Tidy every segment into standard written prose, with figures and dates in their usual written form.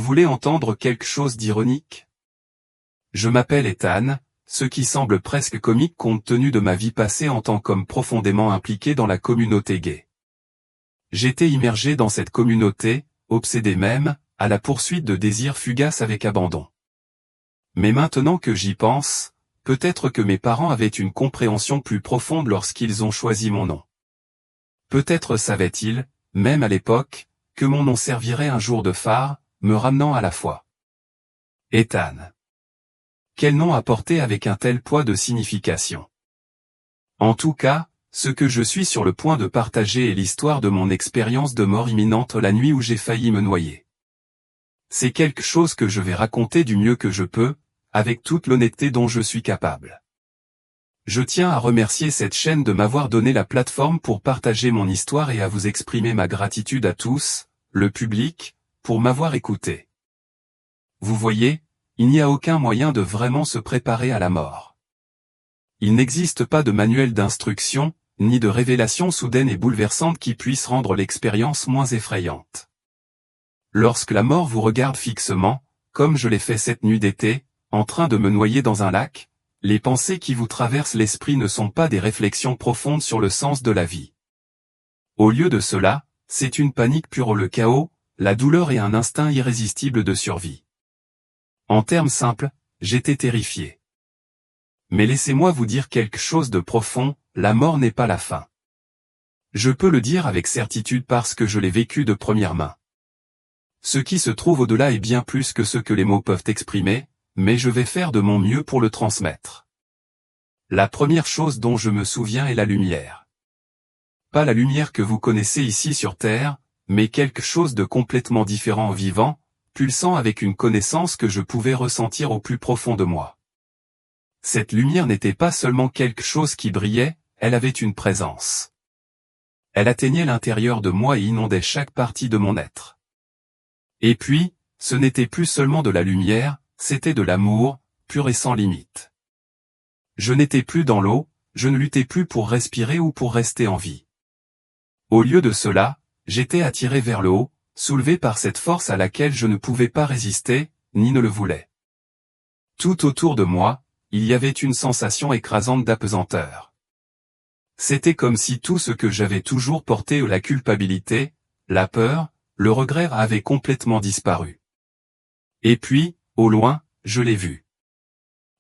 voulez entendre quelque chose d'ironique? Je m'appelle Ethan, ce qui semble presque comique compte tenu de ma vie passée en tant qu'homme profondément impliqué dans la communauté gay. J'étais immergé dans cette communauté, obsédé même, à la poursuite de désirs fugaces avec abandon. Mais maintenant que j'y pense, peut-être que mes parents avaient une compréhension plus profonde lorsqu'ils ont choisi mon nom. Peut-être savaient-ils, même à l'époque, que mon nom servirait un jour de phare, me ramenant à la foi. Ethan. Quel nom apporter avec un tel poids de signification? En tout cas, ce que je suis sur le point de partager est l'histoire de mon expérience de mort imminente la nuit où j'ai failli me noyer. C'est quelque chose que je vais raconter du mieux que je peux, avec toute l'honnêteté dont je suis capable. Je tiens à remercier cette chaîne de m'avoir donné la plateforme pour partager mon histoire et à vous exprimer ma gratitude à tous, le public, pour m'avoir écouté. Vous voyez, il n'y a aucun moyen de vraiment se préparer à la mort. Il n'existe pas de manuel d'instruction, ni de révélation soudaine et bouleversante qui puisse rendre l'expérience moins effrayante. Lorsque la mort vous regarde fixement, comme je l'ai fait cette nuit d'été, en train de me noyer dans un lac, les pensées qui vous traversent l'esprit ne sont pas des réflexions profondes sur le sens de la vie. Au lieu de cela, c'est une panique pure, le chaos, la douleur et un instinct irrésistible de survie. En termes simples, j'étais terrifié. Mais laissez-moi vous dire quelque chose de profond, la mort n'est pas la fin. Je peux le dire avec certitude parce que je l'ai vécu de première main. Ce qui se trouve au-delà est bien plus que ce que les mots peuvent exprimer, mais je vais faire de mon mieux pour le transmettre. La première chose dont je me souviens est la lumière. Pas la lumière que vous connaissez ici sur Terre, mais quelque chose de complètement différent en vivant, pulsant avec une connaissance que je pouvais ressentir au plus profond de moi. Cette lumière n'était pas seulement quelque chose qui brillait, elle avait une présence. Elle atteignait l'intérieur de moi et inondait chaque partie de mon être. Et puis, ce n'était plus seulement de la lumière, c'était de l'amour, pur et sans limite. Je n'étais plus dans l'eau, je ne luttais plus pour respirer ou pour rester en vie. Au lieu de cela, j'étais attiré vers le haut, soulevé par cette force à laquelle je ne pouvais pas résister, ni ne le voulais. Tout autour de moi, il y avait une sensation écrasante d'apesanteur. C'était comme si tout ce que j'avais toujours porté, la culpabilité, la peur, le regret avait complètement disparu. Et puis, au loin, je l'ai vu.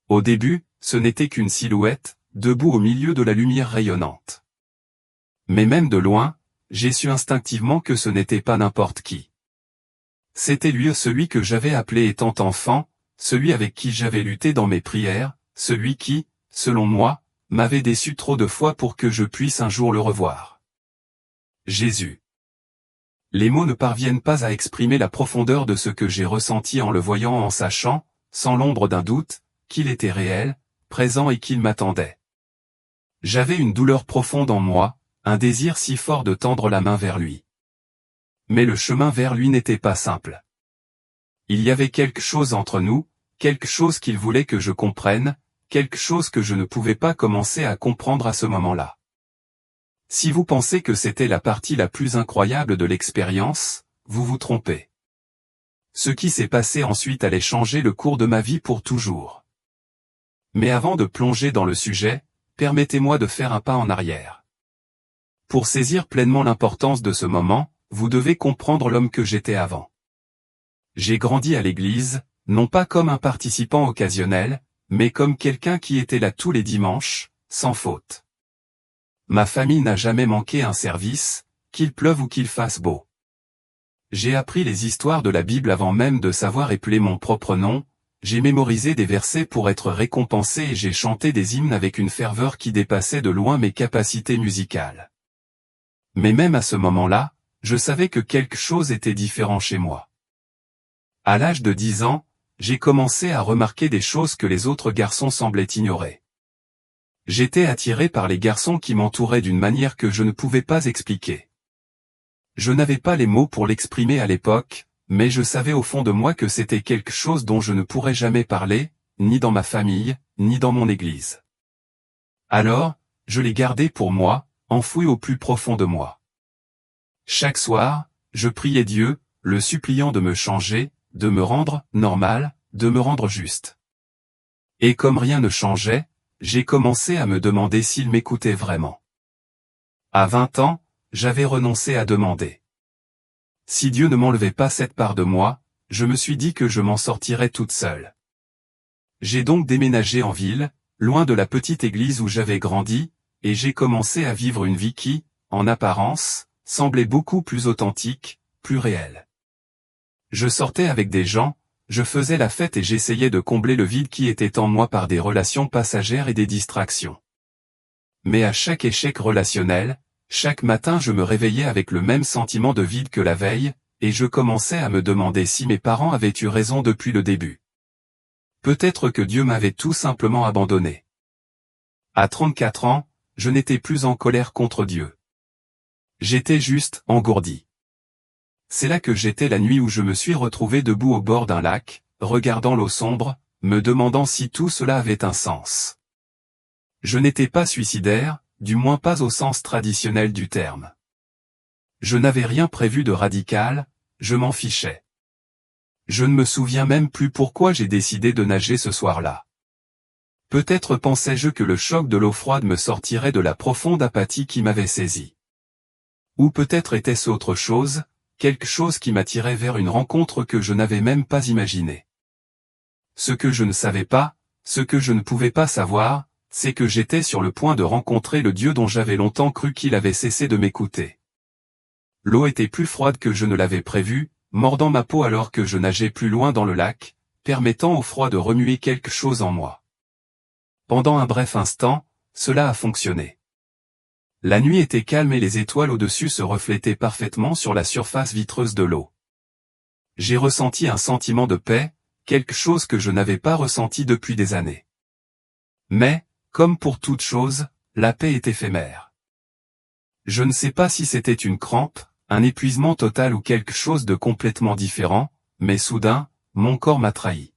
Au début, ce n'était qu'une silhouette, debout au milieu de la lumière rayonnante. Mais même de loin, j'ai su instinctivement que ce n'était pas n'importe qui. C'était lui, celui que j'avais appelé étant enfant, celui avec qui j'avais lutté dans mes prières, celui qui, selon moi, m'avait déçu trop de fois pour que je puisse un jour le revoir. Jésus. Les mots ne parviennent pas à exprimer la profondeur de ce que j'ai ressenti en le voyant, en sachant, sans l'ombre d'un doute, qu'il était réel, présent et qu'il m'attendait. J'avais une douleur profonde en moi, un désir si fort de tendre la main vers lui. Mais le chemin vers lui n'était pas simple. Il y avait quelque chose entre nous, quelque chose qu'il voulait que je comprenne, quelque chose que je ne pouvais pas commencer à comprendre à ce moment-là. Si vous pensez que c'était la partie la plus incroyable de l'expérience, vous vous trompez. Ce qui s'est passé ensuite allait changer le cours de ma vie pour toujours. Mais avant de plonger dans le sujet, permettez-moi de faire un pas en arrière. Pour saisir pleinement l'importance de ce moment, vous devez comprendre l'homme que j'étais avant. J'ai grandi à l'église, non pas comme un participant occasionnel, mais comme quelqu'un qui était là tous les dimanches, sans faute. Ma famille n'a jamais manqué un service, qu'il pleuve ou qu'il fasse beau. J'ai appris les histoires de la Bible avant même de savoir épeler mon propre nom, j'ai mémorisé des versets pour être récompensé et j'ai chanté des hymnes avec une ferveur qui dépassait de loin mes capacités musicales. Mais même à ce moment-là, je savais que quelque chose était différent chez moi. À l'âge de 10 ans, j'ai commencé à remarquer des choses que les autres garçons semblaient ignorer. J'étais attiré par les garçons qui m'entouraient d'une manière que je ne pouvais pas expliquer. Je n'avais pas les mots pour l'exprimer à l'époque, mais je savais au fond de moi que c'était quelque chose dont je ne pourrais jamais parler, ni dans ma famille, ni dans mon église. Alors, je l'ai gardé pour moi, enfoui au plus profond de moi. Chaque soir, je priais Dieu, le suppliant de me changer, de me rendre normal, de me rendre juste. Et comme rien ne changeait, j'ai commencé à me demander s'il m'écoutait vraiment. À 20 ans, j'avais renoncé à demander. Si Dieu ne m'enlevait pas cette part de moi, je me suis dit que je m'en sortirais toute seule. J'ai donc déménagé en ville, loin de la petite église où j'avais grandi, et j'ai commencé à vivre une vie qui, en apparence, semblait beaucoup plus authentique, plus réelle. Je sortais avec des gens, je faisais la fête et j'essayais de combler le vide qui était en moi par des relations passagères et des distractions. Mais à chaque échec relationnel, chaque matin je me réveillais avec le même sentiment de vide que la veille, et je commençais à me demander si mes parents avaient eu raison depuis le début. Peut-être que Dieu m'avait tout simplement abandonné. À 34 ans, je n'étais plus en colère contre Dieu. J'étais juste engourdi. C'est là que j'étais la nuit où je me suis retrouvé debout au bord d'un lac, regardant l'eau sombre, me demandant si tout cela avait un sens. Je n'étais pas suicidaire, du moins pas au sens traditionnel du terme. Je n'avais rien prévu de radical, je m'en fichais. Je ne me souviens même plus pourquoi j'ai décidé de nager ce soir-là. Peut-être pensais-je que le choc de l'eau froide me sortirait de la profonde apathie qui m'avait saisi. Ou peut-être était-ce autre chose, quelque chose qui m'attirait vers une rencontre que je n'avais même pas imaginée. Ce que je ne savais pas, ce que je ne pouvais pas savoir, c'est que j'étais sur le point de rencontrer le Dieu dont j'avais longtemps cru qu'il avait cessé de m'écouter. L'eau était plus froide que je ne l'avais prévu, mordant ma peau alors que je nageais plus loin dans le lac, permettant au froid de remuer quelque chose en moi. Pendant un bref instant, cela a fonctionné. La nuit était calme et les étoiles au-dessus se reflétaient parfaitement sur la surface vitreuse de l'eau. J'ai ressenti un sentiment de paix, quelque chose que je n'avais pas ressenti depuis des années. Mais, comme pour toute chose, la paix est éphémère. Je ne sais pas si c'était une crampe, un épuisement total ou quelque chose de complètement différent, mais soudain, mon corps m'a trahi.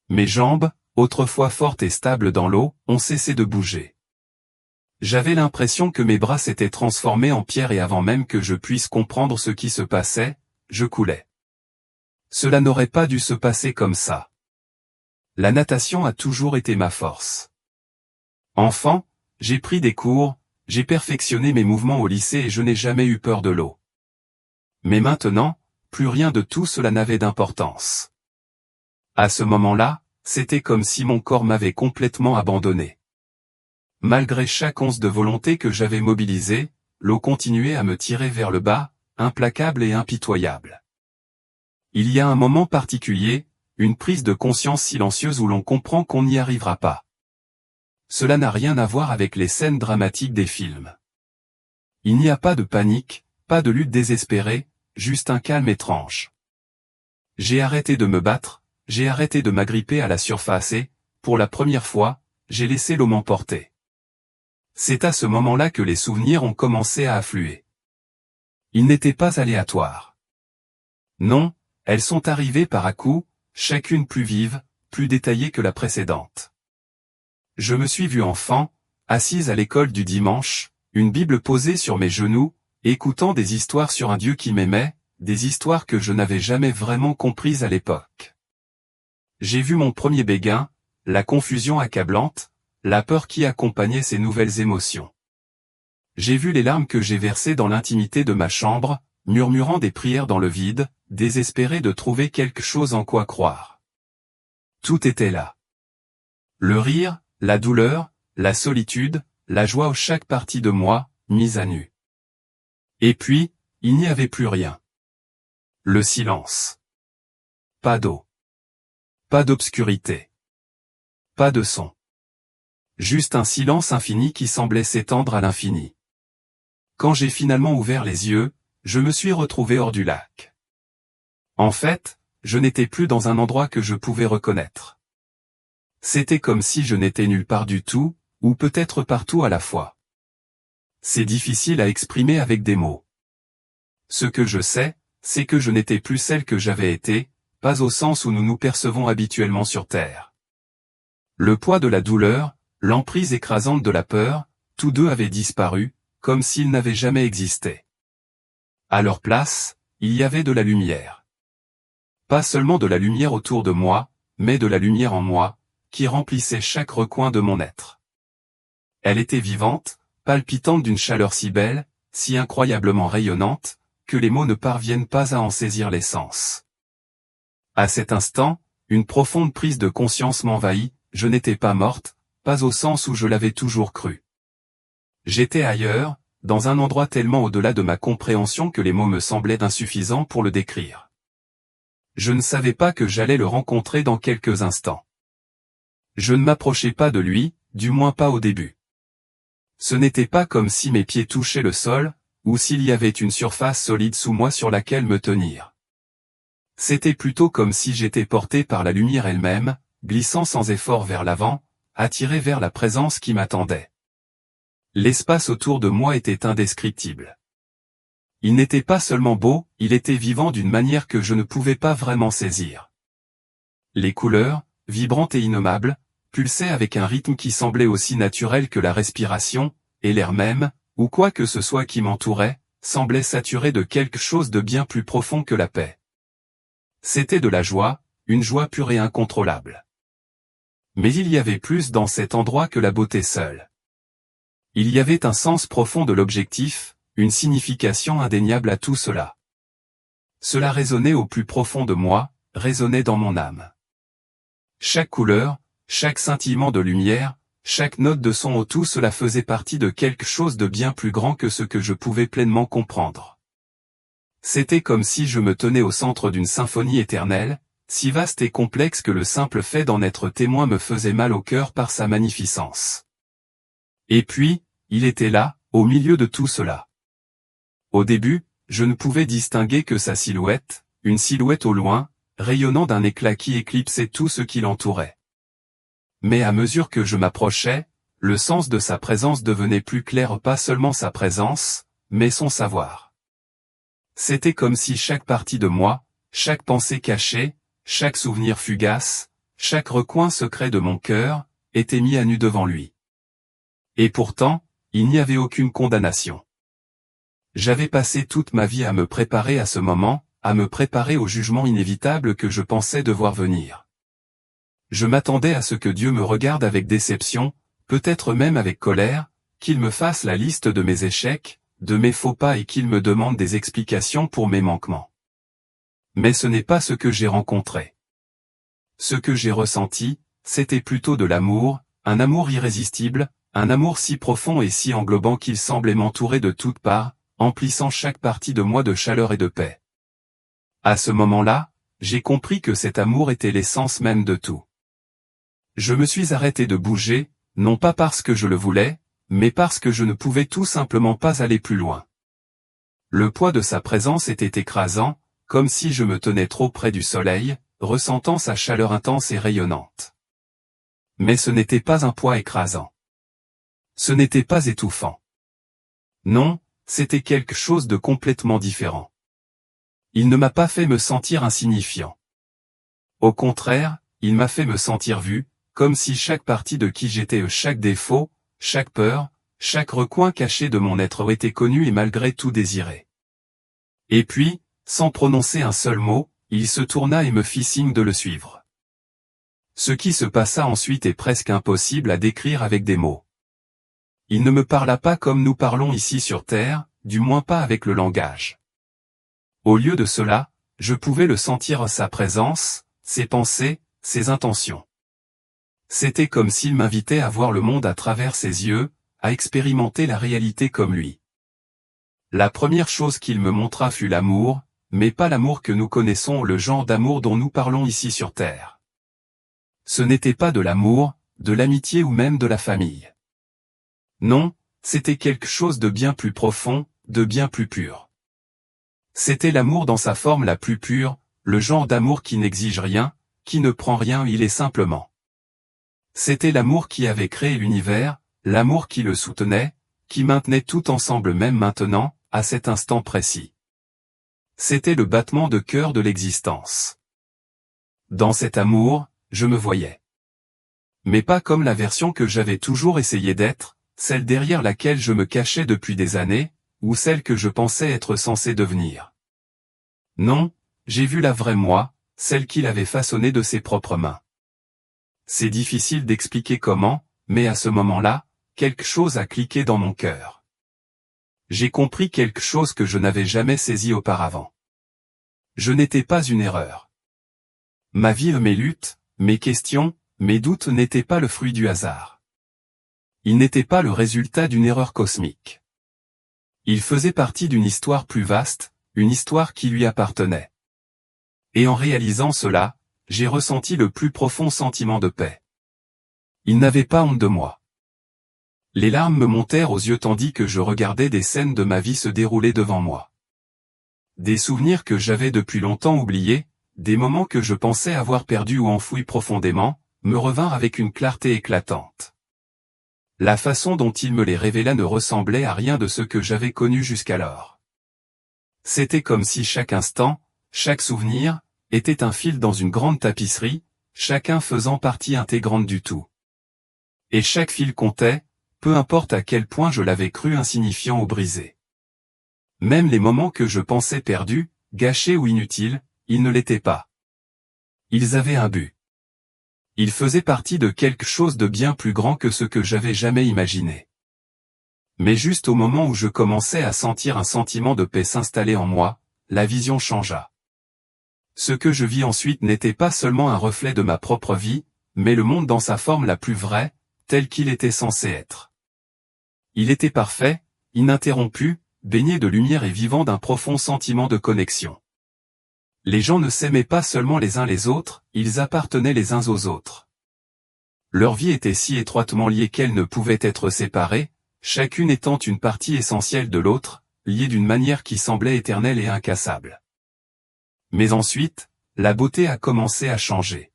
Mes jambes, autrefois fortes et stables dans l'eau, ont cessé de bouger. J'avais l'impression que mes bras s'étaient transformés en pierre et avant même que je puisse comprendre ce qui se passait, je coulais. Cela n'aurait pas dû se passer comme ça. La natation a toujours été ma force. Enfant, j'ai pris des cours, j'ai perfectionné mes mouvements au lycée et je n'ai jamais eu peur de l'eau. Mais maintenant, plus rien de tout cela n'avait d'importance. À ce moment-là, c'était comme si mon corps m'avait complètement abandonné. Malgré chaque once de volonté que j'avais mobilisée, l'eau continuait à me tirer vers le bas, implacable et impitoyable. Il y a un moment particulier, une prise de conscience silencieuse où l'on comprend qu'on n'y arrivera pas. Cela n'a rien à voir avec les scènes dramatiques des films. Il n'y a pas de panique, pas de lutte désespérée, juste un calme étrange. J'ai arrêté de me battre, j'ai arrêté de m'agripper à la surface et, pour la première fois, j'ai laissé l'eau m'emporter. C'est à ce moment-là que les souvenirs ont commencé à affluer. Ils n'étaient pas aléatoires. Non, elles sont arrivées par à-coups, chacune plus vive, plus détaillée que la précédente. Je me suis vu enfant, assise à l'école du dimanche, une Bible posée sur mes genoux, écoutant des histoires sur un Dieu qui m'aimait, des histoires que je n'avais jamais vraiment comprises à l'époque. J'ai vu mon premier béguin, la confusion accablante, la peur qui accompagnait ces nouvelles émotions. J'ai vu les larmes que j'ai versées dans l'intimité de ma chambre, murmurant des prières dans le vide, désespéré de trouver quelque chose en quoi croire. Tout était là. Le rire, la douleur, la solitude, la joie aux chaque partie de moi, mise à nu. Et puis, il n'y avait plus rien. Le silence. Pas d'eau. Pas d'obscurité. Pas de son. Juste un silence infini qui semblait s'étendre à l'infini. Quand j'ai finalement ouvert les yeux, je me suis retrouvé hors du lac. En fait, je n'étais plus dans un endroit que je pouvais reconnaître. C'était comme si je n'étais nulle part du tout, ou peut-être partout à la fois. C'est difficile à exprimer avec des mots. Ce que je sais, c'est que je n'étais plus celle que j'avais été, pas au sens où nous nous percevons habituellement sur Terre. Le poids de la douleur, l'emprise écrasante de la peur, tous deux avaient disparu, comme s'ils n'avaient jamais existé. À leur place, il y avait de la lumière. Pas seulement de la lumière autour de moi, mais de la lumière en moi, qui remplissait chaque recoin de mon être. Elle était vivante, palpitante d'une chaleur si belle, si incroyablement rayonnante, que les mots ne parviennent pas à en saisir l'essence. À cet instant, une profonde prise de conscience m'envahit, je n'étais pas morte, pas au sens où je l'avais toujours cru. J'étais ailleurs, dans un endroit tellement au-delà de ma compréhension que les mots me semblaient insuffisants pour le décrire. Je ne savais pas que j'allais le rencontrer dans quelques instants. Je ne m'approchais pas de lui, du moins pas au début. Ce n'était pas comme si mes pieds touchaient le sol, ou s'il y avait une surface solide sous moi sur laquelle me tenir. C'était plutôt comme si j'étais porté par la lumière elle-même, glissant sans effort vers l'avant, attiré vers la présence qui m'attendait. L'espace autour de moi était indescriptible. Il n'était pas seulement beau, il était vivant d'une manière que je ne pouvais pas vraiment saisir. Les couleurs, vibrantes et innommables, pulsaient avec un rythme qui semblait aussi naturel que la respiration, et l'air même, ou quoi que ce soit qui m'entourait, semblait saturé de quelque chose de bien plus profond que la paix. C'était de la joie, une joie pure et incontrôlable. Mais il y avait plus dans cet endroit que la beauté seule. Il y avait un sens profond de l'objectif, une signification indéniable à tout cela. Cela résonnait au plus profond de moi, résonnait dans mon âme. Chaque couleur, chaque scintillement de lumière, chaque note de son, tout cela faisait partie de quelque chose de bien plus grand que ce que je pouvais pleinement comprendre. C'était comme si je me tenais au centre d'une symphonie éternelle, si vaste et complexe que le simple fait d'en être témoin me faisait mal au cœur par sa magnificence. Et puis, il était là, au milieu de tout cela. Au début, je ne pouvais distinguer que sa silhouette, une silhouette au loin, rayonnant d'un éclat qui éclipsait tout ce qui l'entourait. Mais à mesure que je m'approchais, le sens de sa présence devenait plus clair, pas seulement sa présence, mais son savoir. C'était comme si chaque partie de moi, chaque pensée cachée, chaque souvenir fugace, chaque recoin secret de mon cœur, était mis à nu devant lui. Et pourtant, il n'y avait aucune condamnation. J'avais passé toute ma vie à me préparer à ce moment, à me préparer au jugement inévitable que je pensais devoir venir. Je m'attendais à ce que Dieu me regarde avec déception, peut-être même avec colère, qu'il me fasse la liste de mes échecs, de mes faux pas et qu'il me demande des explications pour mes manquements. Mais ce n'est pas ce que j'ai rencontré. Ce que j'ai ressenti, c'était plutôt de l'amour, un amour irrésistible, un amour si profond et si englobant qu'il semblait m'entourer de toutes parts, emplissant chaque partie de moi de chaleur et de paix. À ce moment-là, j'ai compris que cet amour était l'essence même de tout. Je me suis arrêté de bouger, non pas parce que je le voulais, mais parce que je ne pouvais tout simplement pas aller plus loin. Le poids de sa présence était écrasant, comme si je me tenais trop près du soleil, ressentant sa chaleur intense et rayonnante. Mais ce n'était pas un poids écrasant. Ce n'était pas étouffant. Non, c'était quelque chose de complètement différent. Il ne m'a pas fait me sentir insignifiant. Au contraire, il m'a fait me sentir vu, comme si chaque partie de qui j'étais, chaque défaut, chaque peur, chaque recoin caché de mon être était connu et malgré tout désiré. Et puis, sans prononcer un seul mot, il se tourna et me fit signe de le suivre. Ce qui se passa ensuite est presque impossible à décrire avec des mots. Il ne me parla pas comme nous parlons ici sur Terre, du moins pas avec le langage. Au lieu de cela, je pouvais le sentir, sa présence, ses pensées, ses intentions. C'était comme s'il m'invitait à voir le monde à travers ses yeux, à expérimenter la réalité comme lui. La première chose qu'il me montra fut l'amour, mais pas l'amour que nous connaissons, le genre d'amour dont nous parlons ici sur Terre. Ce n'était pas de l'amour, de l'amitié ou même de la famille. Non, c'était quelque chose de bien plus profond, de bien plus pur. C'était l'amour dans sa forme la plus pure, le genre d'amour qui n'exige rien, qui ne prend rien, il est simplement. C'était l'amour qui avait créé l'univers, l'amour qui le soutenait, qui maintenait tout ensemble même maintenant, à cet instant précis. C'était le battement de cœur de l'existence. Dans cet amour, je me voyais. Mais pas comme la version que j'avais toujours essayé d'être, celle derrière laquelle je me cachais depuis des années, ou celle que je pensais être censé devenir. Non, j'ai vu la vraie moi, celle qu'il avait façonnée de ses propres mains. C'est difficile d'expliquer comment, mais à ce moment-là, quelque chose a cliqué dans mon cœur. J'ai compris quelque chose que je n'avais jamais saisi auparavant. Je n'étais pas une erreur. Ma vie, mes luttes, mes questions, mes doutes n'étaient pas le fruit du hasard. Ils n'étaient pas le résultat d'une erreur cosmique. Ils faisaient partie d'une histoire plus vaste, une histoire qui lui appartenait. Et en réalisant cela, j'ai ressenti le plus profond sentiment de paix. Il n'avait pas honte de moi. Les larmes me montèrent aux yeux tandis que je regardais des scènes de ma vie se dérouler devant moi. Des souvenirs que j'avais depuis longtemps oubliés, des moments que je pensais avoir perdus ou enfouis profondément, me revinrent avec une clarté éclatante. La façon dont il me les révéla ne ressemblait à rien de ce que j'avais connu jusqu'alors. C'était comme si chaque instant, chaque souvenir, était un fil dans une grande tapisserie, chacun faisant partie intégrante du tout. Et chaque fil comptait, peu importe à quel point je l'avais cru insignifiant ou brisé. Même les moments que je pensais perdus, gâchés ou inutiles, ils ne l'étaient pas. Ils avaient un but. Ils faisaient partie de quelque chose de bien plus grand que ce que j'avais jamais imaginé. Mais juste au moment où je commençais à sentir un sentiment de paix s'installer en moi, la vision changea. Ce que je vis ensuite n'était pas seulement un reflet de ma propre vie, mais le monde dans sa forme la plus vraie, tel qu'il était censé être. Il était parfait, ininterrompu, baigné de lumière et vivant d'un profond sentiment de connexion. Les gens ne s'aimaient pas seulement les uns les autres, ils appartenaient les uns aux autres. Leur vie était si étroitement liée qu'elles ne pouvaient être séparées, chacune étant une partie essentielle de l'autre, liée d'une manière qui semblait éternelle et incassable. Mais ensuite, la beauté a commencé à changer.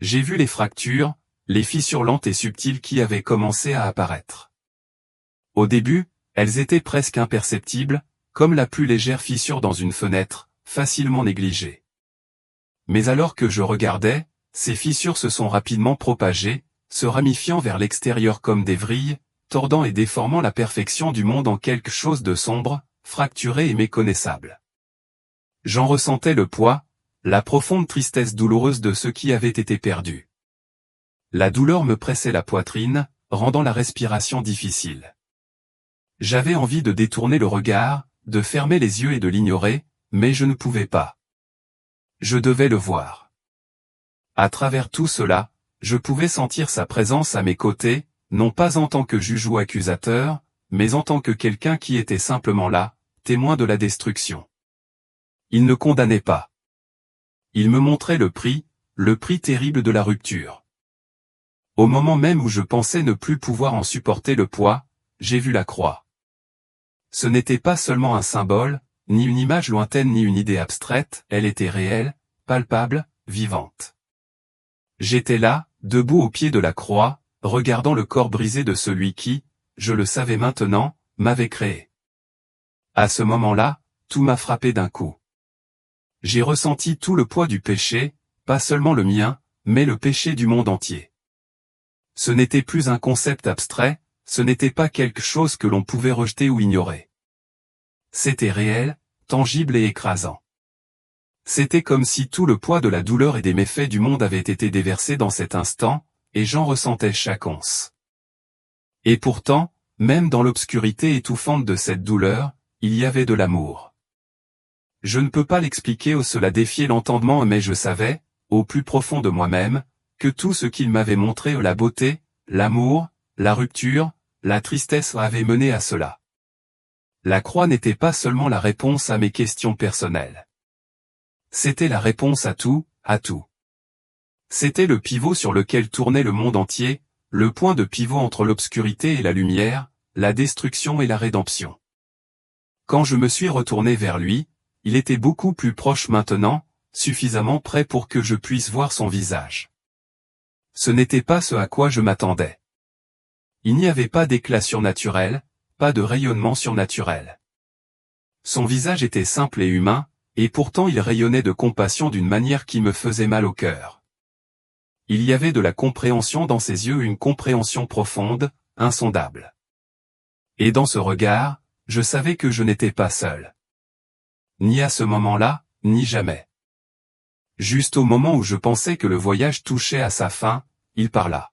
J'ai vu les fractures, les fissures lentes et subtiles qui avaient commencé à apparaître. Au début, elles étaient presque imperceptibles, comme la plus légère fissure dans une fenêtre, facilement négligée. Mais alors que je regardais, ces fissures se sont rapidement propagées, se ramifiant vers l'extérieur comme des vrilles, tordant et déformant la perfection du monde en quelque chose de sombre, fracturé et méconnaissable. J'en ressentais le poids, la profonde tristesse douloureuse de ce qui avait été perdu. La douleur me pressait la poitrine, rendant la respiration difficile. J'avais envie de détourner le regard, de fermer les yeux et de l'ignorer, mais je ne pouvais pas. Je devais le voir. À travers tout cela, je pouvais sentir sa présence à mes côtés, non pas en tant que juge ou accusateur, mais en tant que quelqu'un qui était simplement là, témoin de la destruction. Il ne condamnait pas. Il me montrait le prix terrible de la rupture. Au moment même où je pensais ne plus pouvoir en supporter le poids, j'ai vu la croix. Ce n'était pas seulement un symbole, ni une image lointaine ni une idée abstraite, elle était réelle, palpable, vivante. J'étais là, debout au pied de la croix, regardant le corps brisé de celui qui, je le savais maintenant, m'avait créé. À ce moment-là, tout m'a frappé d'un coup. J'ai ressenti tout le poids du péché, pas seulement le mien, mais le péché du monde entier. Ce n'était plus un concept abstrait, ce n'était pas quelque chose que l'on pouvait rejeter ou ignorer. C'était réel, tangible et écrasant. C'était comme si tout le poids de la douleur et des méfaits du monde avait été déversé dans cet instant, et j'en ressentais chaque once. Et pourtant, même dans l'obscurité étouffante de cette douleur, il y avait de l'amour. Je ne peux pas l'expliquer ou cela défiait l'entendement, mais je savais, au plus profond de moi-même, que tout ce qu'il m'avait montré, la beauté, l'amour, la rupture, la tristesse avait mené à cela. La croix n'était pas seulement la réponse à mes questions personnelles. C'était la réponse à tout, à tout. C'était le pivot sur lequel tournait le monde entier, le point de pivot entre l'obscurité et la lumière, la destruction et la rédemption. Quand je me suis retourné vers lui, il était beaucoup plus proche maintenant, suffisamment près pour que je puisse voir son visage. Ce n'était pas ce à quoi je m'attendais. Il n'y avait pas d'éclat surnaturel, pas de rayonnement surnaturel. Son visage était simple et humain, et pourtant il rayonnait de compassion d'une manière qui me faisait mal au cœur. Il y avait de la compréhension dans ses yeux, une compréhension profonde, insondable. Et dans ce regard, je savais que je n'étais pas seul. Ni à ce moment-là, ni jamais. Juste au moment où je pensais que le voyage touchait à sa fin, il parla.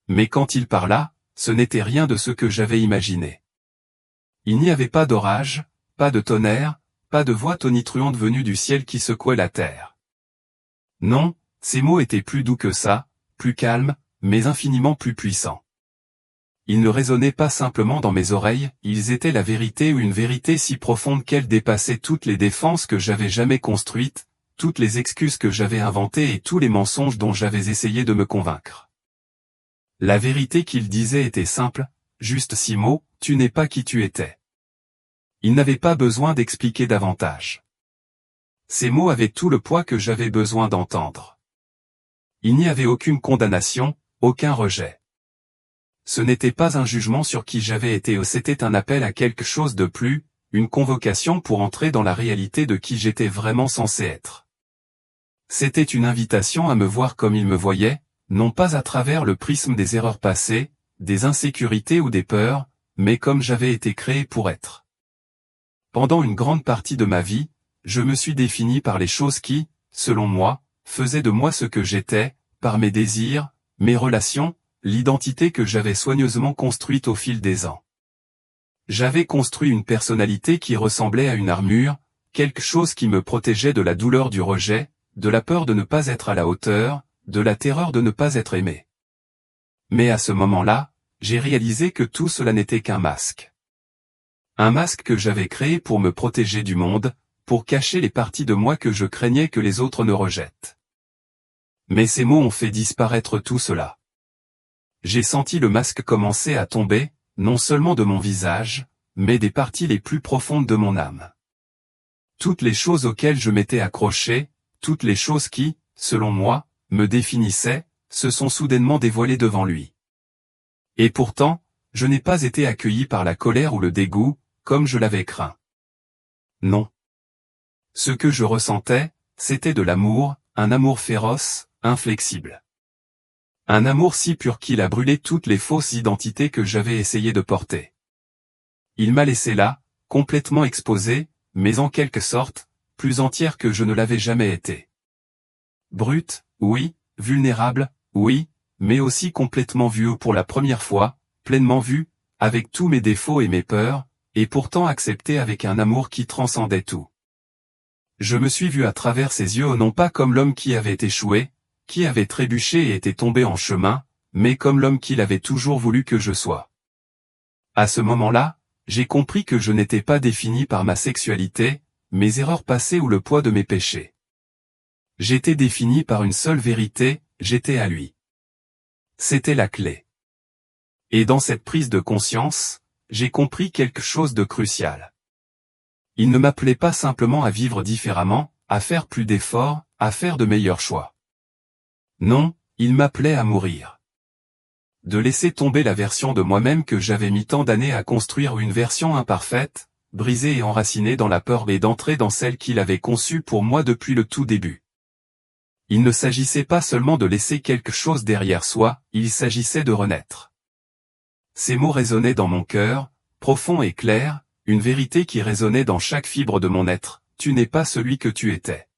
Mais quand il parla, ce n'était rien de ce que j'avais imaginé. Il n'y avait pas d'orage, pas de tonnerre, pas de voix tonitruante venue du ciel qui secouait la terre. Non, ces mots étaient plus doux que ça, plus calmes, mais infiniment plus puissants. Ils ne résonnaient pas simplement dans mes oreilles, ils étaient la vérité ou une vérité si profonde qu'elle dépassait toutes les défenses que j'avais jamais construites, toutes les excuses que j'avais inventées et tous les mensonges dont j'avais essayé de me convaincre. La vérité qu'il disait était simple, juste 6 mots, tu n'es pas qui tu étais. Il n'avait pas besoin d'expliquer davantage. Ces mots avaient tout le poids que j'avais besoin d'entendre. Il n'y avait aucune condamnation, aucun rejet. Ce n'était pas un jugement sur qui j'avais été, c'était un appel à quelque chose de plus, une convocation pour entrer dans la réalité de qui j'étais vraiment censé être. C'était une invitation à me voir comme il me voyait, non pas à travers le prisme des erreurs passées, des insécurités ou des peurs, mais comme j'avais été créé pour être. Pendant une grande partie de ma vie, je me suis défini par les choses qui, selon moi, faisaient de moi ce que j'étais, par mes désirs, mes relations, l'identité que j'avais soigneusement construite au fil des ans. J'avais construit une personnalité qui ressemblait à une armure, quelque chose qui me protégeait de la douleur du rejet, de la peur de ne pas être à la hauteur, de la terreur de ne pas être aimé. Mais à ce moment-là, j'ai réalisé que tout cela n'était qu'un masque. Un masque que j'avais créé pour me protéger du monde, pour cacher les parties de moi que je craignais que les autres ne rejettent. Mais ces mots ont fait disparaître tout cela. J'ai senti le masque commencer à tomber, non seulement de mon visage, mais des parties les plus profondes de mon âme. Toutes les choses auxquelles je m'étais accroché, toutes les choses qui, selon moi, me définissaient, se sont soudainement dévoilées devant lui. Et pourtant, je n'ai pas été accueilli par la colère ou le dégoût, comme je l'avais craint. Non. Ce que je ressentais, c'était de l'amour, un amour féroce, inflexible. Un amour si pur qu'il a brûlé toutes les fausses identités que j'avais essayé de porter. Il m'a laissé là, complètement exposé, mais en quelque sorte, plus entière que je ne l'avais jamais été. Brute, oui, vulnérable, oui, mais aussi complètement vue pour la première fois, pleinement vue, avec tous mes défauts et mes peurs, et pourtant acceptée avec un amour qui transcendait tout. Je me suis vu à travers ses yeux non pas comme l'homme qui avait échoué, qui avait trébuché et était tombé en chemin, mais comme l'homme qu'il avait toujours voulu que je sois. À ce moment-là, j'ai compris que je n'étais pas défini par ma sexualité, mes erreurs passées ou le poids de mes péchés. J'étais défini par une seule vérité, j'étais à lui. C'était la clé. Et dans cette prise de conscience, j'ai compris quelque chose de crucial. Il ne m'appelait pas simplement à vivre différemment, à faire plus d'efforts, à faire de meilleurs choix. Non, il m'appelait à mourir. De laisser tomber la version de moi-même que j'avais mis tant d'années à construire, une version imparfaite, brisée et enracinée dans la peur, et d'entrer dans celle qu'il avait conçue pour moi depuis le tout début. Il ne s'agissait pas seulement de laisser quelque chose derrière soi, il s'agissait de renaître. Ces mots résonnaient dans mon cœur, profond et clair, une vérité qui résonnait dans chaque fibre de mon être, tu n'es pas celui que tu étais.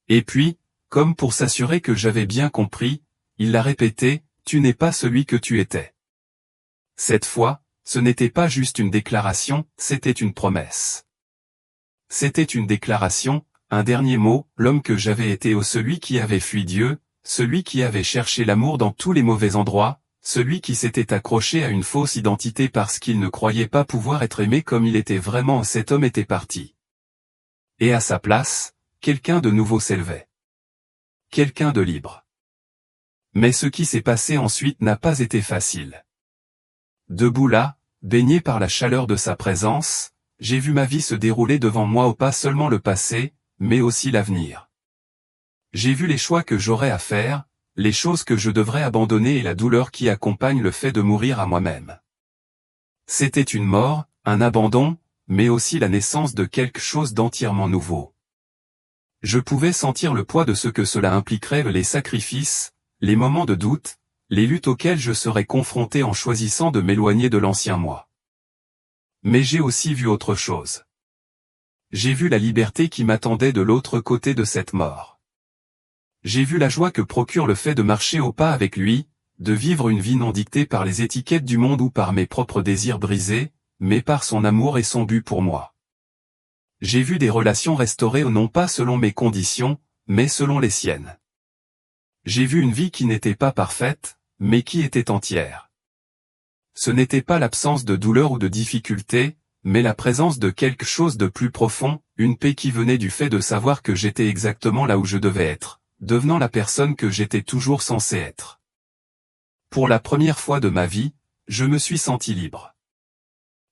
Et puis, comme pour s'assurer que j'avais bien compris, il l'a répété, tu n'es pas celui que tu étais. Cette fois, ce n'était pas juste une déclaration, c'était une promesse. C'était une déclaration, un dernier mot, l'homme que j'avais été, celui qui avait fui Dieu, celui qui avait cherché l'amour dans tous les mauvais endroits, celui qui s'était accroché à une fausse identité parce qu'il ne croyait pas pouvoir être aimé comme il était vraiment. Cet homme était parti. Et à sa place, quelqu'un de nouveau s'élevait. Quelqu'un de libre. Mais ce qui s'est passé ensuite n'a pas été facile. Debout là, baigné par la chaleur de sa présence, j'ai vu ma vie se dérouler devant moi, pas seulement le passé, mais aussi l'avenir. J'ai vu les choix que j'aurais à faire, les choses que je devrais abandonner et la douleur qui accompagne le fait de mourir à moi-même. C'était une mort, un abandon, mais aussi la naissance de quelque chose d'entièrement nouveau. Je pouvais sentir le poids de ce que cela impliquerait, les sacrifices, les moments de doute, les luttes auxquelles je serais confronté en choisissant de m'éloigner de l'ancien moi. Mais j'ai aussi vu autre chose. J'ai vu la liberté qui m'attendait de l'autre côté de cette mort. J'ai vu la joie que procure le fait de marcher au pas avec lui, de vivre une vie non dictée par les étiquettes du monde ou par mes propres désirs brisés, mais par son amour et son but pour moi. J'ai vu des relations restaurées non pas selon mes conditions, mais selon les siennes. J'ai vu une vie qui n'était pas parfaite, mais qui était entière. Ce n'était pas l'absence de douleur ou de difficulté, mais la présence de quelque chose de plus profond, une paix qui venait du fait de savoir que j'étais exactement là où je devais être, devenant la personne que j'étais toujours censé être. Pour la première fois de ma vie, je me suis senti libre.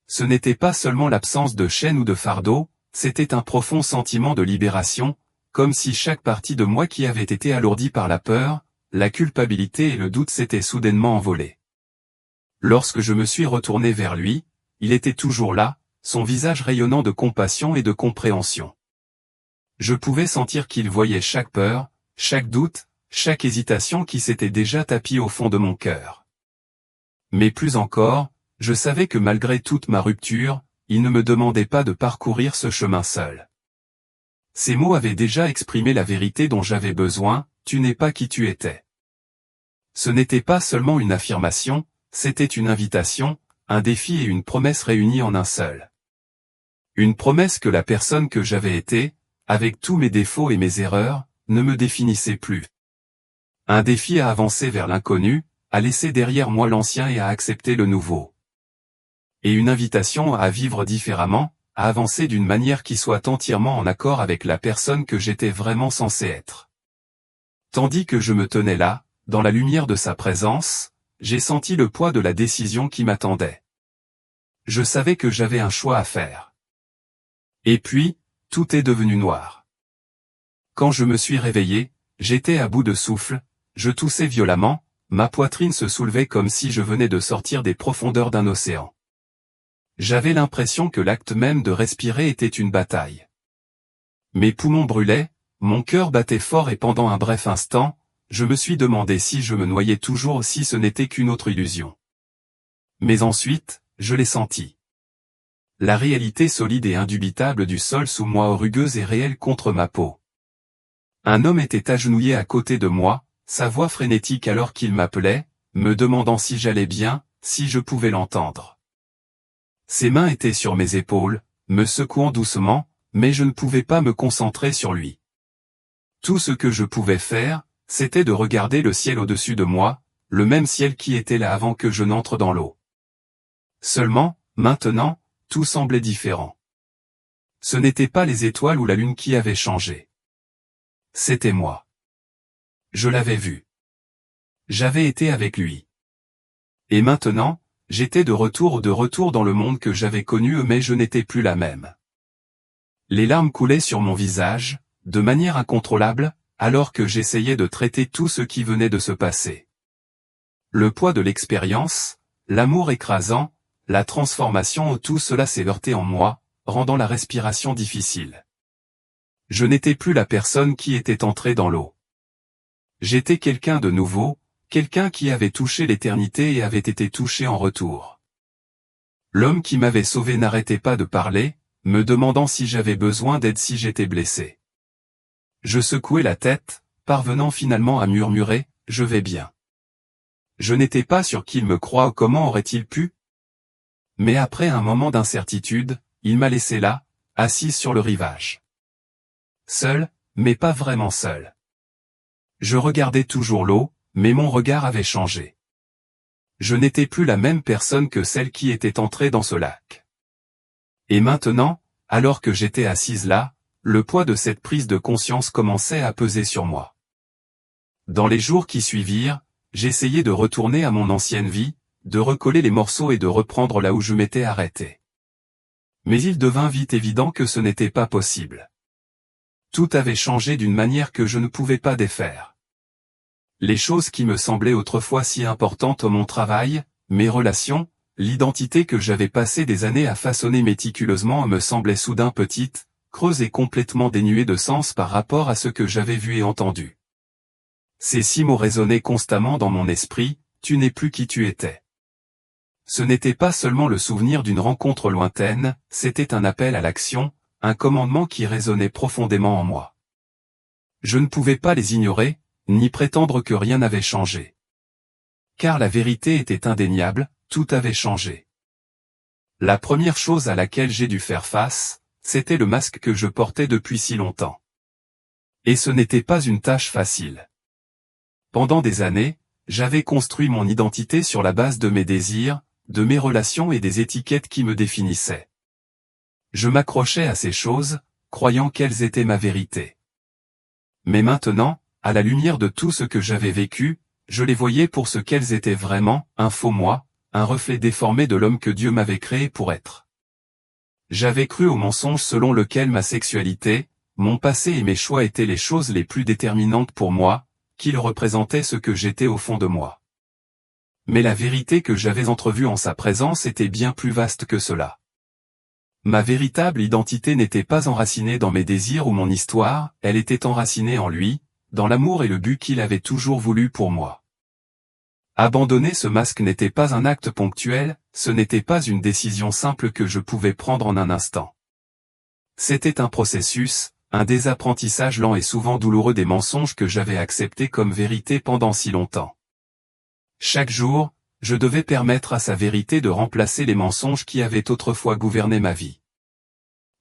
Ce n'était pas seulement l'absence de chaîne ou de fardeau, c'était un profond sentiment de libération, comme si chaque partie de moi qui avait été alourdie par la peur, la culpabilité et le doute s'était soudainement envolée. Lorsque je me suis retourné vers lui, il était toujours là, son visage rayonnant de compassion et de compréhension. Je pouvais sentir qu'il voyait chaque peur, chaque doute, chaque hésitation qui s'était déjà tapie au fond de mon cœur. Mais plus encore, je savais que malgré toute ma rupture, il ne me demandait pas de parcourir ce chemin seul. Ces mots avaient déjà exprimé la vérité dont j'avais besoin, tu n'es pas qui tu étais. Ce n'était pas seulement une affirmation, c'était une invitation, un défi et une promesse réunis en un seul. Une promesse que la personne que j'avais été, avec tous mes défauts et mes erreurs, ne me définissait plus. Un défi à avancer vers l'inconnu, à laisser derrière moi l'ancien et à accepter le nouveau. Et une invitation à vivre différemment, à avancer d'une manière qui soit entièrement en accord avec la personne que j'étais vraiment censé être. Tandis que je me tenais là, dans la lumière de sa présence, j'ai senti le poids de la décision qui m'attendait. Je savais que j'avais un choix à faire. Et puis, tout est devenu noir. Quand je me suis réveillé, j'étais à bout de souffle, je toussais violemment, ma poitrine se soulevait comme si je venais de sortir des profondeurs d'un océan. J'avais l'impression que l'acte même de respirer était une bataille. Mes poumons brûlaient, mon cœur battait fort et pendant un bref instant, je me suis demandé si je me noyais toujours ou si ce n'était qu'une autre illusion. Mais ensuite, je l'ai senti. La réalité solide et indubitable du sol sous moi rugueuse et réelle contre ma peau. Un homme était agenouillé à côté de moi, sa voix frénétique alors qu'il m'appelait, me demandant si j'allais bien, si je pouvais l'entendre. Ses mains étaient sur mes épaules, me secouant doucement, mais je ne pouvais pas me concentrer sur lui. Tout ce que je pouvais faire, c'était de regarder le ciel au-dessus de moi, le même ciel qui était là avant que je n'entre dans l'eau. Seulement, maintenant, tout semblait différent. Ce n'était pas les étoiles ou la lune qui avaient changé. C'était moi. Je l'avais vu. J'avais été avec lui. Et maintenant, j'étais de retour dans le monde que j'avais connu mais je n'étais plus la même. Les larmes coulaient sur mon visage, de manière incontrôlable, alors que j'essayais de traiter tout ce qui venait de se passer. Le poids de l'expérience, l'amour écrasant, la transformation, tout cela s'est heurté en moi, rendant la respiration difficile. Je n'étais plus la personne qui était entrée dans l'eau. J'étais quelqu'un de nouveau, quelqu'un qui avait touché l'éternité et avait été touché en retour. L'homme qui m'avait sauvé n'arrêtait pas de parler, me demandant si j'avais besoin d'aide si j'étais blessé. Je secouais la tête, parvenant finalement à murmurer, « Je vais bien ». Je n'étais pas sûr qu'il me croie, comment aurait-il pu? Mais après un moment d'incertitude, il m'a laissé là, assise sur le rivage. Seul, mais pas vraiment seul. Je regardais toujours l'eau, mais mon regard avait changé. Je n'étais plus la même personne que celle qui était entrée dans ce lac. Et maintenant, alors que j'étais assise là, le poids de cette prise de conscience commençait à peser sur moi. Dans les jours qui suivirent, j'essayais de retourner à mon ancienne vie, de recoller les morceaux et de reprendre là où je m'étais arrêté. Mais il devint vite évident que ce n'était pas possible. Tout avait changé d'une manière que je ne pouvais pas défaire. Les choses qui me semblaient autrefois si importantes, mon travail, mes relations, l'identité que j'avais passé des années à façonner méticuleusement me semblaient soudain petites, creuses et complètement dénuées de sens par rapport à ce que j'avais vu et entendu. Ces 6 mots résonnaient constamment dans mon esprit, tu n'es plus qui tu étais. Ce n'était pas seulement le souvenir d'une rencontre lointaine, c'était un appel à l'action, un commandement qui résonnait profondément en moi. Je ne pouvais pas les ignorer, ni prétendre que rien n'avait changé. Car la vérité était indéniable, tout avait changé. La première chose à laquelle j'ai dû faire face, c'était le masque que je portais depuis si longtemps. Et ce n'était pas une tâche facile. Pendant des années, j'avais construit mon identité sur la base de mes désirs, de mes relations et des étiquettes qui me définissaient. Je m'accrochais à ces choses, croyant qu'elles étaient ma vérité. Mais maintenant, à la lumière de tout ce que j'avais vécu, je les voyais pour ce qu'elles étaient vraiment, un faux moi, un reflet déformé de l'homme que Dieu m'avait créé pour être. J'avais cru au mensonge selon lequel ma sexualité, mon passé et mes choix étaient les choses les plus déterminantes pour moi, qu'ils représentaient ce que j'étais au fond de moi. Mais la vérité que j'avais entrevue en sa présence était bien plus vaste que cela. Ma véritable identité n'était pas enracinée dans mes désirs ou mon histoire, elle était enracinée en lui, dans l'amour et le but qu'il avait toujours voulu pour moi. Abandonner ce masque n'était pas un acte ponctuel, ce n'était pas une décision simple que je pouvais prendre en un instant. C'était un processus, un désapprentissage lent et souvent douloureux des mensonges que j'avais acceptés comme vérité pendant si longtemps. Chaque jour, je devais permettre à sa vérité de remplacer les mensonges qui avaient autrefois gouverné ma vie.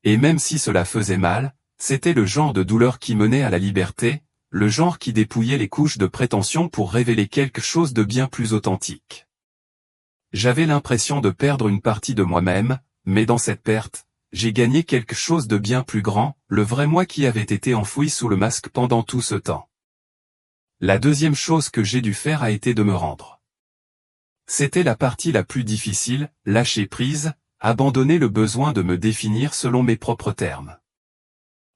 Et même si cela faisait mal, c'était le genre de douleur qui menait à la liberté, le genre qui dépouillait les couches de prétention pour révéler quelque chose de bien plus authentique. J'avais l'impression de perdre une partie de moi-même, mais dans cette perte, j'ai gagné quelque chose de bien plus grand, le vrai moi qui avait été enfoui sous le masque pendant tout ce temps. La deuxième chose que j'ai dû faire a été de me rendre. C'était la partie la plus difficile, lâcher prise, abandonner le besoin de me définir selon mes propres termes.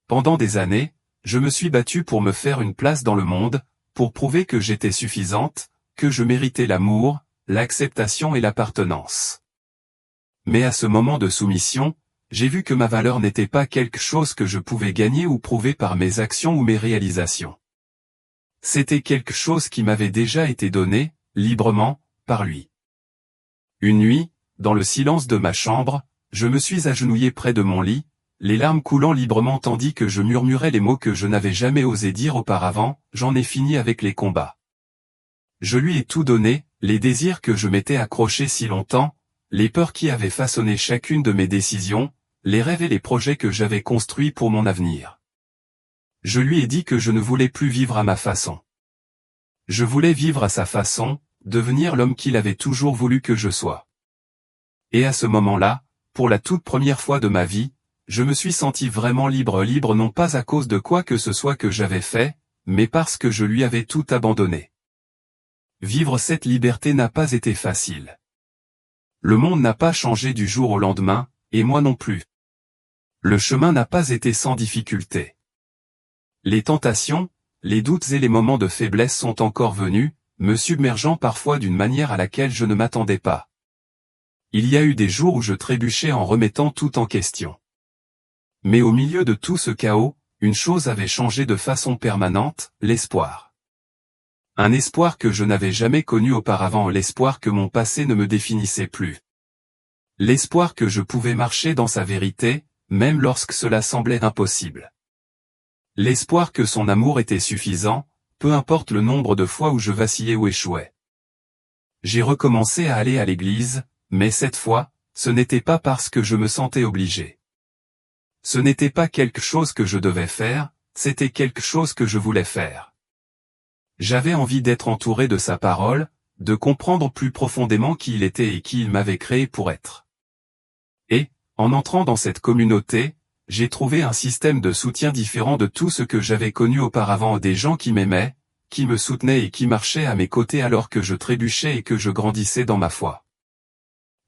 Pendant des années, je me suis battu pour me faire une place dans le monde, pour prouver que j'étais suffisante, que je méritais l'amour, l'acceptation et l'appartenance. Mais à ce moment de soumission, j'ai vu que ma valeur n'était pas quelque chose que je pouvais gagner ou prouver par mes actions ou mes réalisations. C'était quelque chose qui m'avait déjà été donné, librement, par lui. Une nuit, dans le silence de ma chambre, je me suis agenouillé près de mon lit, les larmes coulant librement tandis que je murmurais les mots que je n'avais jamais osé dire auparavant, j'en ai fini avec les combats. Je lui ai tout donné, les désirs que je m'étais accrochés si longtemps, les peurs qui avaient façonné chacune de mes décisions, les rêves et les projets que j'avais construits pour mon avenir. Je lui ai dit que je ne voulais plus vivre à ma façon. Je voulais vivre à sa façon, devenir l'homme qu'il avait toujours voulu que je sois. Et à ce moment-là, pour la toute première fois de ma vie, je me suis senti vraiment libre non pas à cause de quoi que ce soit que j'avais fait, mais parce que je lui avais tout abandonné. Vivre cette liberté n'a pas été facile. Le monde n'a pas changé du jour au lendemain, et moi non plus. Le chemin n'a pas été sans difficulté. Les tentations, les doutes et les moments de faiblesse sont encore venus, me submergeant parfois d'une manière à laquelle je ne m'attendais pas. Il y a eu des jours où je trébuchais en remettant tout en question. Mais au milieu de tout ce chaos, une chose avait changé de façon permanente, l'espoir. Un espoir que je n'avais jamais connu auparavant, l'espoir que mon passé ne me définissait plus. L'espoir que je pouvais marcher dans sa vérité, même lorsque cela semblait impossible. L'espoir que son amour était suffisant, peu importe le nombre de fois où je vacillais ou échouais. J'ai recommencé à aller à l'église, mais cette fois, ce n'était pas parce que je me sentais obligé. Ce n'était pas quelque chose que je devais faire, c'était quelque chose que je voulais faire. J'avais envie d'être entouré de sa parole, de comprendre plus profondément qui il était et qui il m'avait créé pour être. Et, en entrant dans cette communauté, j'ai trouvé un système de soutien différent de tout ce que j'avais connu auparavant, des gens qui m'aimaient, qui me soutenaient et qui marchaient à mes côtés alors que je trébuchais et que je grandissais dans ma foi.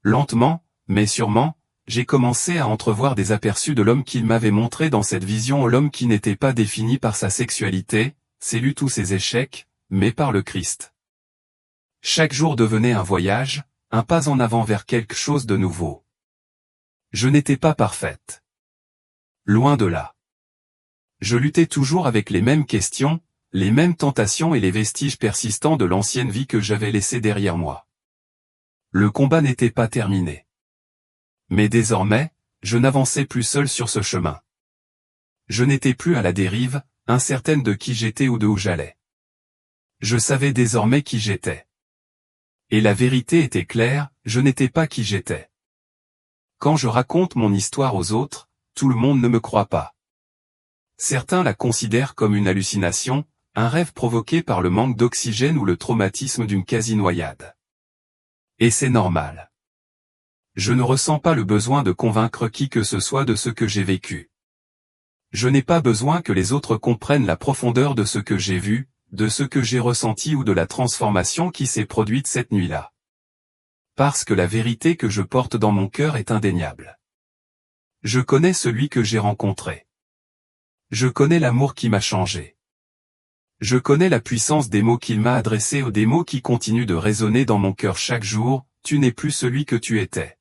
Lentement, mais sûrement, j'ai commencé à entrevoir des aperçus de l'homme qu'il m'avait montré dans cette vision, l'homme qui n'était pas défini par sa sexualité, ses luttes ou ses échecs, mais par le Christ. Chaque jour devenait un voyage, un pas en avant vers quelque chose de nouveau. Je n'étais pas parfaite. Loin de là. Je luttais toujours avec les mêmes questions, les mêmes tentations et les vestiges persistants de l'ancienne vie que j'avais laissée derrière moi. Le combat n'était pas terminé. Mais désormais, je n'avançais plus seul sur ce chemin. Je n'étais plus à la dérive, incertaine de qui j'étais ou de où j'allais. Je savais désormais qui j'étais. Et la vérité était claire, je n'étais pas qui j'étais. Quand je raconte mon histoire aux autres, tout le monde ne me croit pas. Certains la considèrent comme une hallucination, un rêve provoqué par le manque d'oxygène ou le traumatisme d'une quasi-noyade. Et c'est normal. Je ne ressens pas le besoin de convaincre qui que ce soit de ce que j'ai vécu. Je n'ai pas besoin que les autres comprennent la profondeur de ce que j'ai vu, de ce que j'ai ressenti ou de la transformation qui s'est produite cette nuit-là. Parce que la vérité que je porte dans mon cœur est indéniable. Je connais celui que j'ai rencontré. Je connais l'amour qui m'a changé. Je connais la puissance des mots qu'il m'a adressés ou des mots qui continuent de résonner dans mon cœur chaque jour, tu n'es plus celui que tu étais.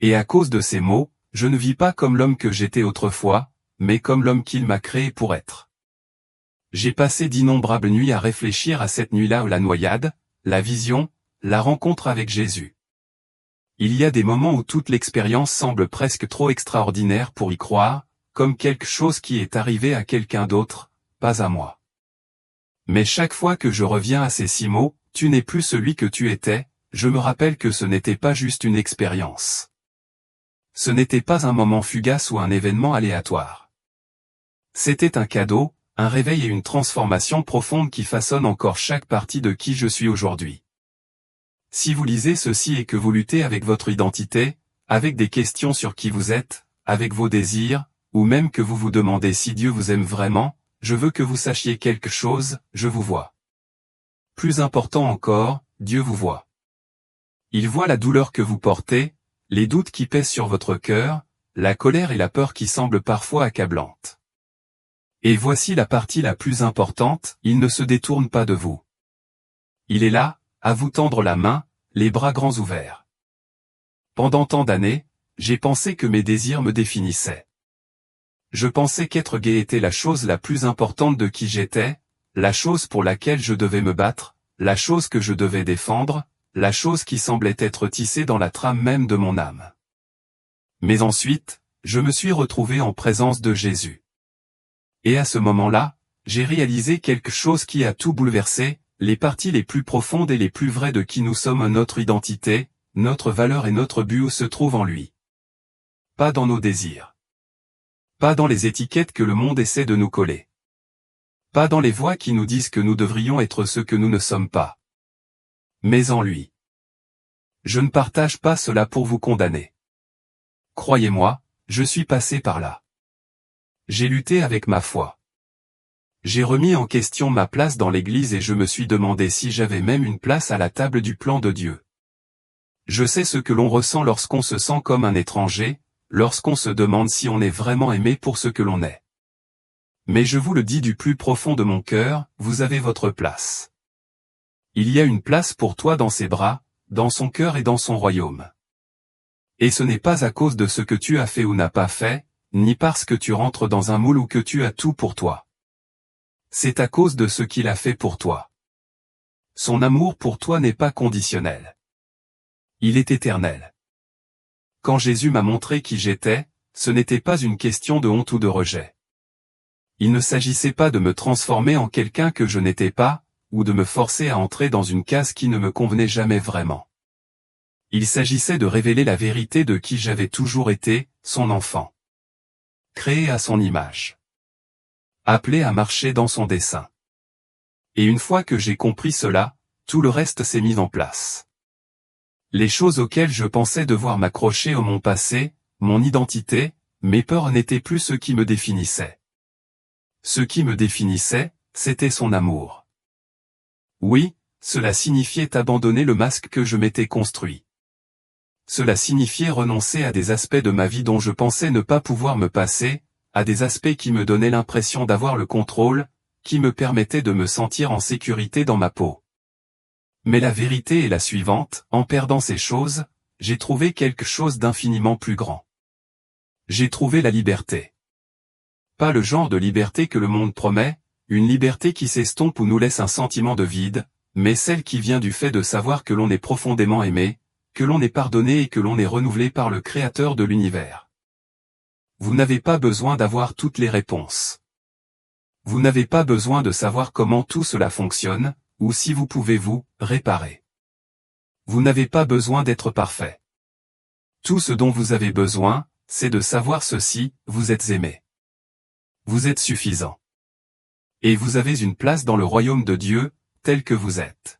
Et à cause de ces mots, je ne vis pas comme l'homme que j'étais autrefois, mais comme l'homme qu'il m'a créé pour être. J'ai passé d'innombrables nuits à réfléchir à cette nuit-là où la noyade, la vision, la rencontre avec Jésus. Il y a des moments où toute l'expérience semble presque trop extraordinaire pour y croire, comme quelque chose qui est arrivé à quelqu'un d'autre, pas à moi. Mais chaque fois que je reviens à ces 6 mots, tu n'es plus celui que tu étais, je me rappelle que ce n'était pas juste une expérience. Ce n'était pas un moment fugace ou un événement aléatoire. C'était un cadeau, un réveil et une transformation profonde qui façonnent encore chaque partie de qui je suis aujourd'hui. Si vous lisez ceci et que vous luttez avec votre identité, avec des questions sur qui vous êtes, avec vos désirs, ou même que vous vous demandez si Dieu vous aime vraiment, je veux que vous sachiez quelque chose, je vous vois. Plus important encore, Dieu vous voit. Il voit la douleur que vous portez, les doutes qui pèsent sur votre cœur, la colère et la peur qui semblent parfois accablantes. Et voici la partie la plus importante, il ne se détourne pas de vous. Il est là, à vous tendre la main, les bras grands ouverts. Pendant tant d'années, j'ai pensé que mes désirs me définissaient. Je pensais qu'être gay était la chose la plus importante de qui j'étais, la chose pour laquelle je devais me battre, la chose que je devais défendre, la chose qui semblait être tissée dans la trame même de mon âme. Mais ensuite, je me suis retrouvé en présence de Jésus. Et à ce moment-là, j'ai réalisé quelque chose qui a tout bouleversé, les parties les plus profondes et les plus vraies de qui nous sommes, notre identité, notre valeur et notre but se trouvent en lui. Pas dans nos désirs. Pas dans les étiquettes que le monde essaie de nous coller. Pas dans les voix qui nous disent que nous devrions être ce que nous ne sommes pas. Mais en lui. Je ne partage pas cela pour vous condamner. Croyez-moi, je suis passé par là. J'ai lutté avec ma foi. J'ai remis en question ma place dans l'Église et je me suis demandé si j'avais même une place à la table du plan de Dieu. Je sais ce que l'on ressent lorsqu'on se sent comme un étranger, lorsqu'on se demande si on est vraiment aimé pour ce que l'on est. Mais je vous le dis du plus profond de mon cœur, vous avez votre place. Il y a une place pour toi dans ses bras, dans son cœur et dans son royaume. Et ce n'est pas à cause de ce que tu as fait ou n'as pas fait, ni parce que tu rentres dans un moule ou que tu as tout pour toi. C'est à cause de ce qu'il a fait pour toi. Son amour pour toi n'est pas conditionnel. Il est éternel. Quand Jésus m'a montré qui j'étais, ce n'était pas une question de honte ou de rejet. Il ne s'agissait pas de me transformer en quelqu'un que je n'étais pas, ou de me forcer à entrer dans une case qui ne me convenait jamais vraiment. Il s'agissait de révéler la vérité de qui j'avais toujours été, son enfant. Créé à son image. Appelé à marcher dans son dessein. Et une fois que j'ai compris cela, tout le reste s'est mis en place. Les choses auxquelles je pensais devoir m'accrocher au mon passé, mon identité, mes peurs n'étaient plus ce qui me définissait. Ce qui me définissait, c'était son amour. Oui, cela signifiait abandonner le masque que je m'étais construit. Cela signifiait renoncer à des aspects de ma vie dont je pensais ne pas pouvoir me passer, à des aspects qui me donnaient l'impression d'avoir le contrôle, qui me permettaient de me sentir en sécurité dans ma peau. Mais la vérité est la suivante, en perdant ces choses, j'ai trouvé quelque chose d'infiniment plus grand. J'ai trouvé la liberté. Pas le genre de liberté que le monde promet, une liberté qui s'estompe ou nous laisse un sentiment de vide, mais celle qui vient du fait de savoir que l'on est profondément aimé, que l'on est pardonné et que l'on est renouvelé par le Créateur de l'univers. Vous n'avez pas besoin d'avoir toutes les réponses. Vous n'avez pas besoin de savoir comment tout cela fonctionne, ou si vous pouvez vous réparer. Vous n'avez pas besoin d'être parfait. Tout ce dont vous avez besoin, c'est de savoir ceci: vous êtes aimé. Vous êtes suffisant. Et vous avez une place dans le royaume de Dieu, tel que vous êtes.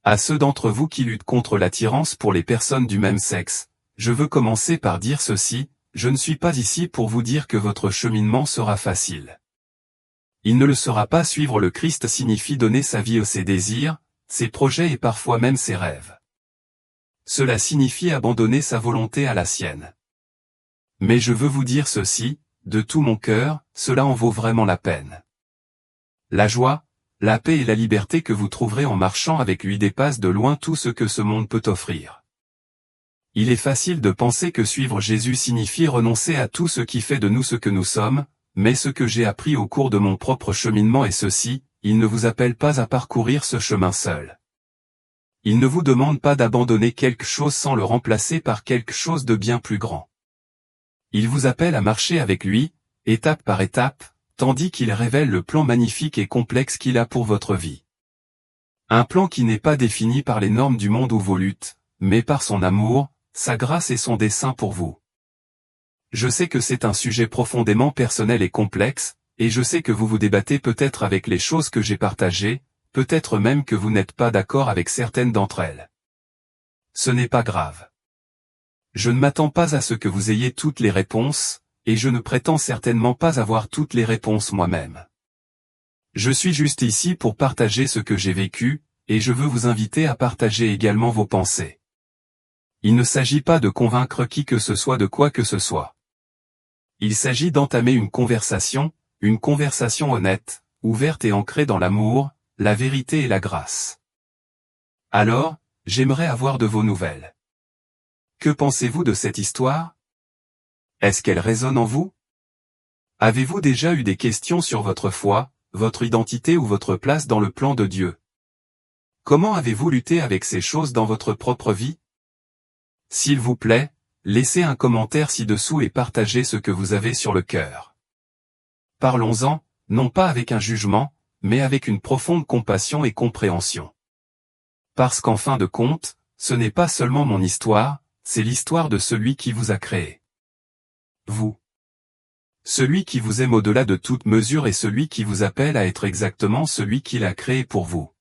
À ceux d'entre vous qui luttent contre l'attirance pour les personnes du même sexe, je veux commencer par dire ceci: je ne suis pas ici pour vous dire que votre cheminement sera facile. Il ne le sera pas. Suivre le Christ signifie donner sa vie à ses désirs, ses projets et parfois même ses rêves. Cela signifie abandonner sa volonté à la sienne. Mais je veux vous dire ceci, de tout mon cœur, cela en vaut vraiment la peine. La joie, la paix et la liberté que vous trouverez en marchant avec lui dépassent de loin tout ce que ce monde peut offrir. Il est facile de penser que suivre Jésus signifie renoncer à tout ce qui fait de nous ce que nous sommes, mais ce que j'ai appris au cours de mon propre cheminement est ceci: il ne vous appelle pas à parcourir ce chemin seul. Il ne vous demande pas d'abandonner quelque chose sans le remplacer par quelque chose de bien plus grand. Il vous appelle à marcher avec lui, étape par étape, tandis qu'il révèle le plan magnifique et complexe qu'il a pour votre vie. Un plan qui n'est pas défini par les normes du monde ou vos luttes, mais par son amour, sa grâce et son dessein pour vous. Je sais que c'est un sujet profondément personnel et complexe, et je sais que vous vous débattez peut-être avec les choses que j'ai partagées, peut-être même que vous n'êtes pas d'accord avec certaines d'entre elles. Ce n'est pas grave. Je ne m'attends pas à ce que vous ayez toutes les réponses, et je ne prétends certainement pas avoir toutes les réponses moi-même. Je suis juste ici pour partager ce que j'ai vécu, et je veux vous inviter à partager également vos pensées. Il ne s'agit pas de convaincre qui que ce soit de quoi que ce soit. Il s'agit d'entamer une conversation honnête, ouverte et ancrée dans l'amour, la vérité et la grâce. Alors, j'aimerais avoir de vos nouvelles. Que pensez-vous de cette histoire? Est-ce qu'elle résonne en vous? Avez-vous déjà eu des questions sur votre foi, votre identité ou votre place dans le plan de Dieu? Comment avez-vous lutté avec ces choses dans votre propre vie? S'il vous plaît, laissez un commentaire ci-dessous et partagez ce que vous avez sur le cœur. Parlons-en, non pas avec un jugement, mais avec une profonde compassion et compréhension. Parce qu'en fin de compte, ce n'est pas seulement mon histoire, c'est l'histoire de celui qui vous a créé. Vous. Celui qui vous aime au-delà de toute mesure et celui qui vous appelle à être exactement celui qu'il a créé pour vous.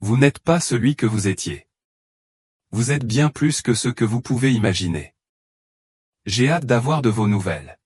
Vous n'êtes pas celui que vous étiez. Vous êtes bien plus que ce que vous pouvez imaginer. J'ai hâte d'avoir de vos nouvelles.